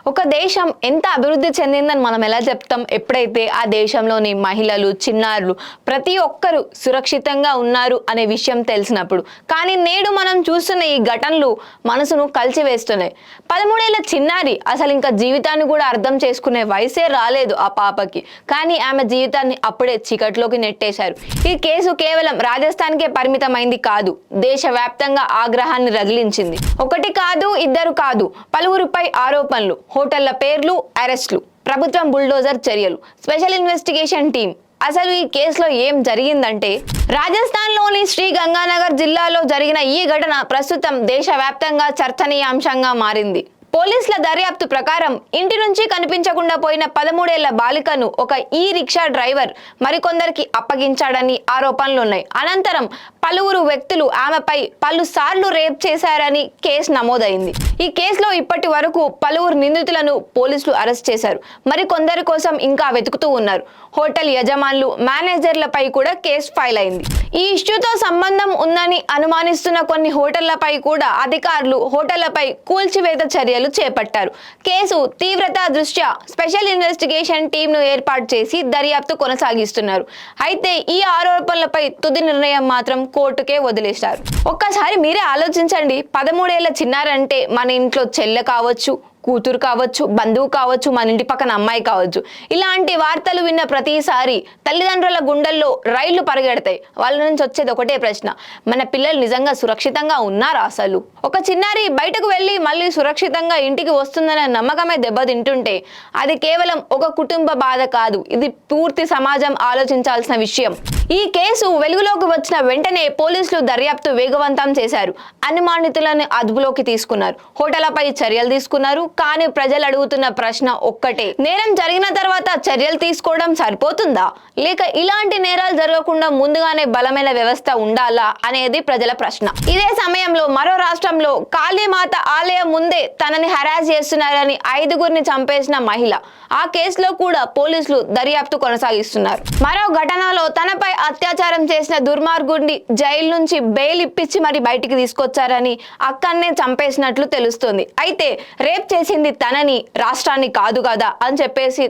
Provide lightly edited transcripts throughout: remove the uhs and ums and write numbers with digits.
ఒక దేశం ఎంత అభివృద్ధి చెందిందని మనం ఎలా చెప్తాం ఎప్పుడైతే ఆ దేశంలోని మహిళలు చిన్నారులు ప్రతి ఒక్కరు సురక్షితంగా ఉన్నారు అనే విషయం తెలిసినప్పుడు. కానీ నేడు మనం చూస్తున్న ఈ ఘటనలు మనసును కలిచివేస్తున్నాయి. 13 ఏళ్ల చిన్నారి అసలు ఇంకా జీవితాన్ని కూడా అర్థం చేసుకునే వయసే రాలేదు ఆ పాపకి, కానీ ఆమె జీవితాన్ని అప్పుడే చీకట్లోకి నెట్టేశారు. ఈ కేసు కేవలం రాజస్థాన్కే పరిమితమైంది కాదు, దేశవ్యాప్తంగా ఆగ్రహాన్ని రగిలించింది. ఒకటి కాదు, ఇద్దరు కాదు, పలువురుపై ఆరోపణలు, హోటళ్ల పేర్లు, అరెస్టులు, ప్రభుత్వం బుల్డోజర్ చర్యలు, స్పెషల్ ఇన్వెస్టిగేషన్ టీం. అసలు ఈ కేసులో ఏం జరిగిందంటే, రాజస్థాన్లోని శ్రీ గంగానగర్ జిల్లాలో జరిగిన ఈ ఘటన ప్రస్తుతం దేశవ్యాప్తంగా చర్చనీయాంశంగా మారింది. పోలీసుల దర్యాప్తు ప్రకారం ఇంటి నుంచి కనిపించకుండా పోయిన 13 ఏళ్ల బాలికను ఒక ఈ రిక్షా డ్రైవర్ మరికొందరికి అప్పగించాడని ఆరోపణలున్నాయి. అనంతరం పలువురు వ్యక్తులు ఆమెపై పలుసార్లు రేప్ చేశారని కేసు నమోదైంది. ఈ కేసులో ఇప్పటి వరకు పలువురు నిందితులను పోలీసులు అరెస్ట్ చేశారు. మరికొందరి కోసం ఇంకా వెతుకుతూ ఉన్నారు. హోటల్ యజమానులు, మేనేజర్లపై కూడా కేసు ఫైల్ అయింది. ఈ ఇష్యూతో సంబంధం ఉందని అనుమానిస్తున్న కొన్ని హోటళ్లపై కూడా అధికారులు హోటళ్లపై కూల్చివేత చర్యలు చేపట్టారు. కేసు తీవ్రత దృష్ట్యా స్పెషల్ ఇన్వెస్టిగేషన్ టీంను ఏర్పాటు చేసి దర్యాప్తు కొనసాగిస్తున్నారు. అయితే ఈ ఆరోపణలపై తుది నిర్ణయం మాత్రం కోర్టుకే వదిలేశారు. ఒక్కసారి మీరే ఆలోచించండి, 13 ఏళ్ల చిన్నారంటే మన ఇంట్లో చెల్లె కావచ్చు, కూతురు కావచ్చు, బంధువు కావచ్చు, మన ఇంటి పక్కన అమ్మాయి కావచ్చు. ఇలాంటి వార్తలు విన్న ప్రతిసారి తల్లిదండ్రుల గుండెల్లో రైళ్లు పరిగెడతాయి. వాళ్ళ నుంచి వచ్చేది ఒకటే ప్రశ్న, మన పిల్లలు నిజంగా సురక్షితంగా ఉన్నారా? అసలు ఒక చిన్నారి బయటకు వెళ్ళి మళ్ళీ సురక్షితంగా ఇంటికి వస్తుందనే నమ్మకమే దెబ్బతింటుంటే అది కేవలం ఒక కుటుంబ బాధ కాదు, ఇది పూర్తి సమాజం ఆలోచించాల్సిన విషయం. ఈ కేసు వెలుగులోకి వచ్చిన వెంటనే పోలీసులు దర్యాప్తు వేగవంతం చేశారు. అనుమానితులను అదుపులోకి తీసుకున్నారు, హోటళ్లపై చర్యలు తీసుకున్నారు. కానీ ప్రజలు అడుగుతున్న ప్రశ్న ఒక్కటే, నేరం జరిగిన తర్వాత చర్యలు తీసుకోవడం సరిపోతుందా, లేక ఇలాంటి నేరాలు జరగకుండా ముందుగానే బలమైన వ్యవస్థ ఉండాలా అనేది ప్రజల ప్రశ్న. ఇదే సమయంలో మరో రాష్ట్రంలో కాళీమాత ఆలయం ముందే తనని హరాస్ చేస్తున్నారని 5గురిని చంపేసిన మహిళ, ఆ కేసులో కూడా పోలీసులు దర్యాప్తు కొనసాగిస్తున్నారు. మరో ఘటనలో తనపై అత్యాచారం చేసిన దుర్మార్గుడిని జైలు నుంచి బెయిల్ ఇప్పించి మరి బయటికి తీసుకొచ్చారని అక్కడనే చంపేసినట్లు తెలుస్తుంది. అయితే రేప్ చేసింది తనని, రాష్ట్రాన్ని కాదు కదా అని చెప్పేసి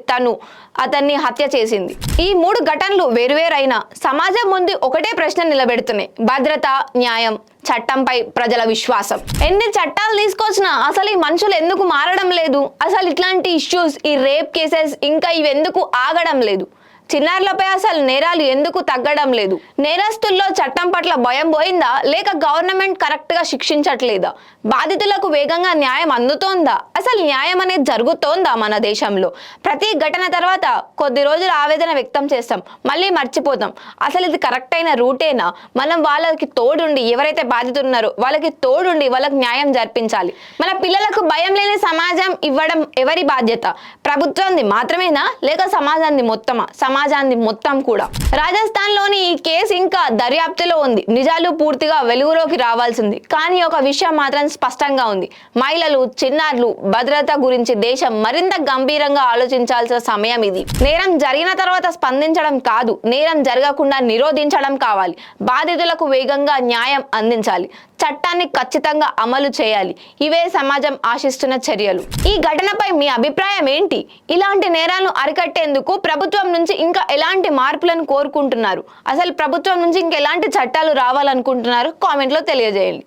అతన్ని హత్య చేసింది. ఈ 3 ఘటనలు వేరువేరైనా సమాజం ముందు ఒకటే ప్రశ్న నిలబెడుతున్నాయి, భద్రత, న్యాయం, చట్టంపై ప్రజల విశ్వాసం. ఎన్ని చట్టాలు తీసుకొచ్చినా అసలు ఈ మనుషులు ఎందుకు మారడం లేదు? అసలు ఇట్లాంటి ఇష్యూస్, ఈ రేప్ కేసెస్ ఇంకా ఇవి ఎందుకు ఆగడం లేదు? చిన్నారులపై అసలు నేరాలు ఎందుకు తగ్గడం లేదు? నేరస్తుల్లో చట్టం పట్ల భయం పోయిందా, లేక గవర్నమెంట్ కరెక్ట్ గా శిక్షించట్లేదా? బాధితులకు వేగంగా న్యాయం అందుతోందా? అసలు న్యాయం అనేది జరుగుతోందా మన దేశంలో? ప్రతి ఘటన తర్వాత కొద్ది రోజులు ఆవేదన వ్యక్తం చేస్తాం, మళ్ళీ మర్చిపోతాం. అసలు ఇది కరెక్ట్ అయిన రూటేనా? మనం వాళ్ళకి తోడుండి, ఎవరైతే బాధితున్నారో వాళ్ళకి తోడుండి వాళ్ళకి న్యాయం జరిపించాలి. మన పిల్లలకు భయం లేని సమాజం ఇవ్వడం ఎవరి బాధ్యత? ప్రభుత్వాన్ని మాత్రమేనా, లేక సమాజాన్ని మొత్తమా? సమాజాన్ని మొత్తం కూడా. రాజస్థాన్ లోని ఈ కేసు ఇంకా దర్యాప్తులో ఉంది. నిజాలు పూర్తిగా వెలుగులోకి రావాల్సింది. కానీ ఒక విషయం మాత్రం స్పష్టంగా ఉంది, మహిళలు, చిన్నారులు భద్రత గురించి దేశం మరింత గంభీరంగా ఆలోచించాల్సిన సమయం ఇది. నేరం జరిగిన తర్వాత స్పందించడం కాదు, నేరం జరగకుండా నిరోధించడం కావాలి. బాధితులకు వేగంగా న్యాయం అందించాలి, చట్టాన్ని ఖచ్చితంగా అమలు చేయాలి. ఇవే సమాజం ఆశిస్తున్న చర్యలు. ఈ ఘటనపై మీ అభిప్రాయం ఏంటి? ఇలాంటి నేరాలను అరికట్టేందుకు ప్రభుత్వం నుంచి ఇంకా ఎలాంటి మార్పులను కోరుకుంటున్నారు? అసలు ప్రభుత్వం నుంచి ఇంకా ఎలాంటి చట్టాలు రావాలనుకుంటున్నారు? కామెంట్లో తెలియజేయండి.